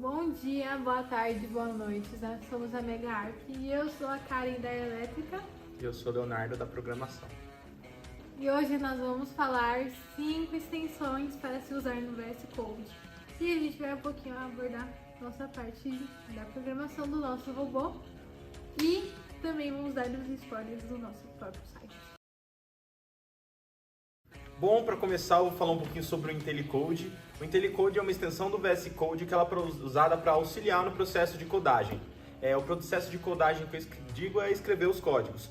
Bom dia, boa tarde, boa noite. Nós somos a Mega Arc e eu sou a Karen da Elétrica. E eu sou o Leonardo da Programação. E hoje nós vamos falar 5 extensões para se usar no VS Code. E a gente vai um pouquinho abordar nossa parte da programação do nosso robô e também vamos dar os spoilers do nosso próprio site. Bom, para começar, eu vou falar um pouquinho sobre o IntelliCode. O IntelliCode é uma extensão do VS Code que ela é usada para auxiliar no processo de codagem. O processo de codagem que eu digo é escrever os códigos.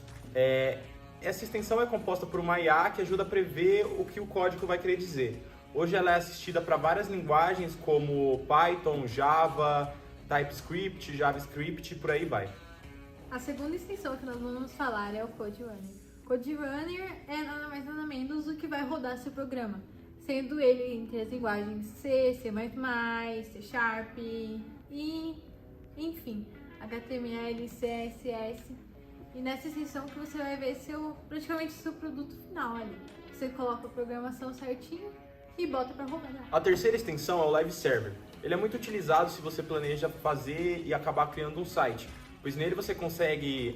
Essa extensão é composta por uma IA que ajuda a prever o que o código vai querer dizer. Hoje ela é assistida para várias linguagens como Python, Java, TypeScript, JavaScript e por aí vai. A segunda extensão que nós vamos falar é o CodeRunner. CodeRunner é nada mais nada menos do que vai rodar seu programa, sendo ele entre as linguagens C, C++, C Sharp e, enfim, HTML, CSS. E nessa extensão que você vai ver praticamente seu produto final ali. Você coloca a programação certinho e bota para rodar. A terceira extensão é o Live Server. Ele é muito utilizado se você planeja fazer e acabar criando um site, pois nele você consegue,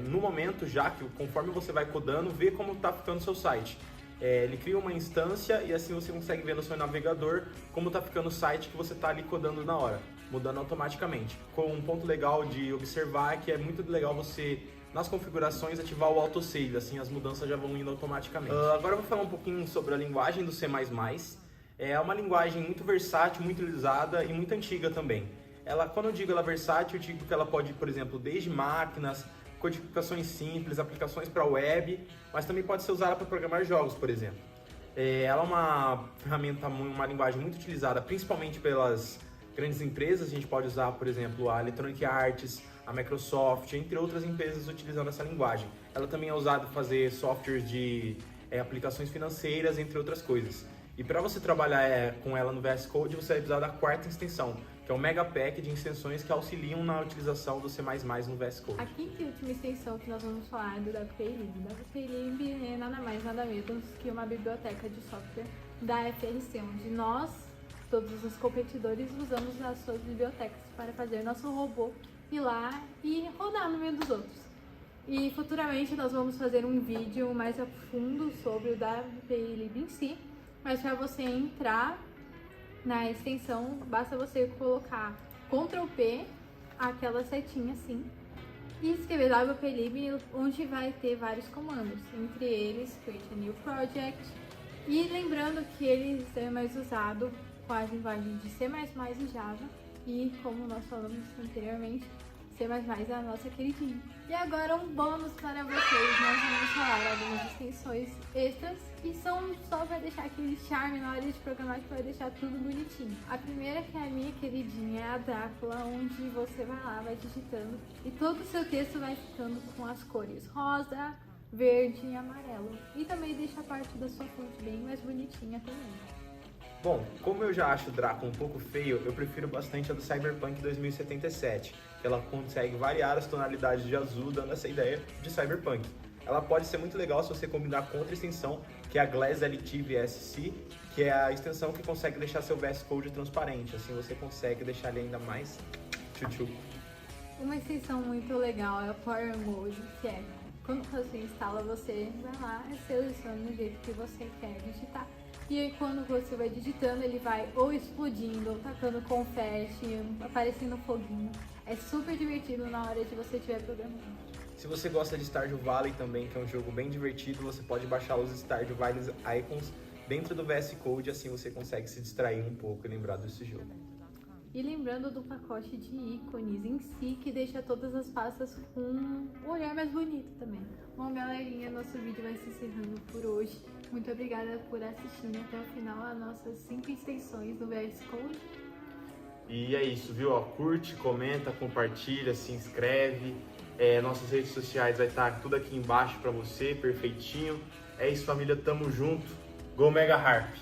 no momento já, que conforme você vai codando, ver como está ficando o seu site. Ele cria uma instância e assim você consegue ver no seu navegador como está ficando o site que você está ali codando na hora, mudando automaticamente. Com um ponto legal de observar é que é muito legal você, nas configurações, ativar o autosave, assim as mudanças já vão indo automaticamente. Agora eu vou falar um pouquinho sobre a linguagem do C++. É uma linguagem muito versátil, muito utilizada e muito antiga também. Quando eu digo ela versátil, eu digo que ela pode, por exemplo, desde máquinas, codificações simples, aplicações para web, mas também pode ser usada para programar jogos, por exemplo. Ela é uma ferramenta, uma linguagem muito utilizada, principalmente pelas grandes empresas. A gente pode usar, por exemplo, a Electronic Arts, a Microsoft, entre outras empresas utilizando essa linguagem. Ela também é usada para fazer softwares de aplicações financeiras, entre outras coisas. E para você trabalhar com ela no VS Code, você vai precisar da quarta extensão, que é o Mega Pack de extensões que auxiliam na utilização do C++ no VS Code. A quinta e última extensão que nós vamos falar é do WPLib. WPLib é nada mais nada menos que uma biblioteca de software da FRC, onde nós, todos os competidores, usamos as suas bibliotecas para fazer nosso robô ir lá e rodar no meio dos outros. E futuramente nós vamos fazer um vídeo mais a fundo sobre o WPLib em si, mas para você entrar na extensão, basta você colocar Ctrl P, aquela setinha assim, e escrever WPLib, onde vai ter vários comandos, entre eles Create a New Project, e lembrando que ele é mais usado com as linguagens de C++ e Java, e como nós falamos anteriormente, C++ é a nossa queridinha. E agora um bônus para vocês, nós vamos falar algumas extensões extras que são só para deixar aquele charme na hora de programar, que vai deixar tudo bonitinho. A primeira, que é a minha queridinha, é a Drácula, onde você vai lá, vai digitando e todo o seu texto vai ficando com as cores rosa, verde e amarelo. E também deixa a parte da sua fonte bem mais bonitinha também. Bom, como eu já acho o Drácula um pouco feio, eu prefiro bastante a do Cyberpunk 2077, que ela consegue variar as tonalidades de azul, dando essa ideia de Cyberpunk. Ela pode ser muito legal se você combinar com outra extensão, que é a Glass LT VSC, que é a extensão que consegue deixar seu VS Code transparente, assim você consegue deixar ele ainda mais tchutchu. Uma extensão muito legal é o Power Mode, que é quando você instala, você vai lá e seleciona o jeito que você quer digitar. E aí, quando você vai digitando, ele vai ou explodindo, ou tacando confete, aparecendo foguinho. É super divertido na hora de você estiver programando. Se você gosta de Stardew Valley também, que é um jogo bem divertido, você pode baixar os Stardew Valley Icons dentro do VS Code, assim você consegue se distrair um pouco e lembrar desse jogo. E lembrando do pacote de ícones em si, que deixa todas as pastas com um olhar mais bonito também. Bom, galerinha, nosso vídeo vai se encerrando por hoje. Muito obrigada por assistirem até o final as nossas 5 extensões do VS Code. E é isso, viu? Curte, comenta, compartilha, se inscreve. Nossas redes sociais vai estar tudo aqui embaixo pra você, perfeitinho. É isso, família, tamo junto. Go Mega Harp!